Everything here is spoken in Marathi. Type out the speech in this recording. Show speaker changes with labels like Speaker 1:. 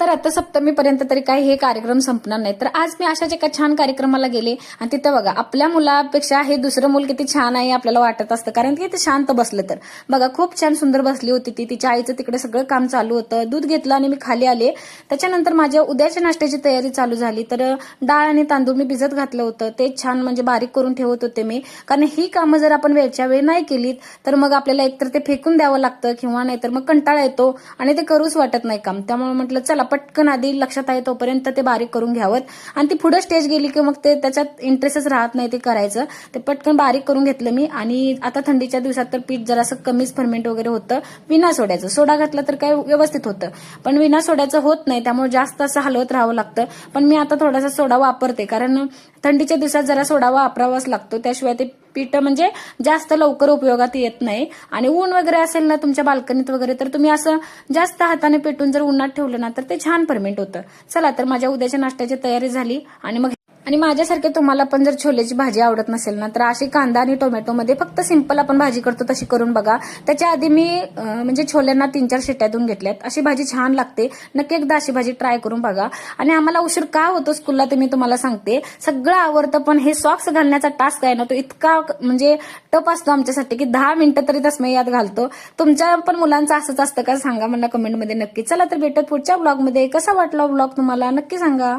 Speaker 1: तर आता सप्तमीपर्यंत तरी काही हे कार्यक्रम संपणार नाही. तर आज मी अशाच एका छान कार्यक्रमाला गेले आणि तिथं बघा आपल्या मुलापेक्षा हे दुसरं मूल किती छान आहे आपल्याला वाटत असतं, कारण की ते शांत बसलं. तर बघा खूप छान सुंदर बसली होती ती. तिच्या आईचं तिकडे सगळं काम चालू होतं. दूध घेतलं आणि मी खाली आले. त्याच्यानंतर माझ्या उद्याच्या नाश्त्याची तयारी चालू झाली. तर डाळ आणि तांदूळ मी भिजत घातलं होतं, ते छान म्हणजे बारीक करून ठेवत होते मी. कारण ही कामं जर आपण वेळच्या वेळी नाही केलीत तर मग आपल्याला एकतर ते फेकून द्यावं लागतं किंवा नाहीतर मग कंटाळा येतो आणि ते करूच वाटत नाही काम. त्यामुळे म्हटलं चला पटकन आधी लक्षात आहे तोपर्यंत ते बारीक करून घ्यावं. आणि ती पुढे स्टेज गेली की मग ते त्याच्यात इंटरेस्टच राहत नाही ते करायचं. ते पटकन बारीक करून घेतलं मी. आणि आता थंडीच्या दिवसात तर पीठ जरासं कमीच फर्मेंट वगैरे होतं विना सोड्याचं. सोडा घातला तर काय व्यवस्थित होतं, पण विना सोड्याचं होत नाही, त्यामुळे जास्त असं हलवत राहावं लागतं. पण मी आता थोडासा सोडा वापरते, कारण थंडीच्या दिवसात जरा सोडा वापरावाच लागतो, त्याशिवाय ते पीठ म्हणजे जास्त लवकर उपयोगात येत नाही. आणि ऊन वगैरे असेल ना तुमच्या बाल्कनीत वगैरे तर तुम्ही असं जास्त हाताने पेटून जर उन्हात ठेवलं ना तर ते छान फर्मेंट होतं. चला तर माझ्या उद्याच्या नाश्त्याची तयारी झाली. आणि माझ्यासारखे तुम्हाला पण जर छोलेची भाजी आवडत नसेल ना तर अशी कांदा आणि टोमॅटो मध्ये फक्त सिंपल आपण भाजी करतो तशी करून बघा. त्याच्या आधी मी म्हणजे छोल्यांना 3-4 शिट्ट्या देऊन घेतल्यात. अशी भाजी छान लागते. नक्की एकदा अशी भाजी ट्राय करून बघा. आणि आम्हाला उशीर का होतो स्कूलला ते मी तुम्हाला सांगते. सगळं आवडतं पण हे सॉक्स घालण्याचा टास्क आहे ना तो इतका म्हणजे टफ असतो आमच्यासाठी की 10 मिनिटं तरी तसमे यात घालतो. तुमच्या पण मुलांचं असंच असतं का सांगा मला कमेंटमध्ये नक्की. चला तर भेटत पुढच्या ब्लॉगमध्ये. कसा वाटला ब्लॉग तुम्हाला नक्की सांगा.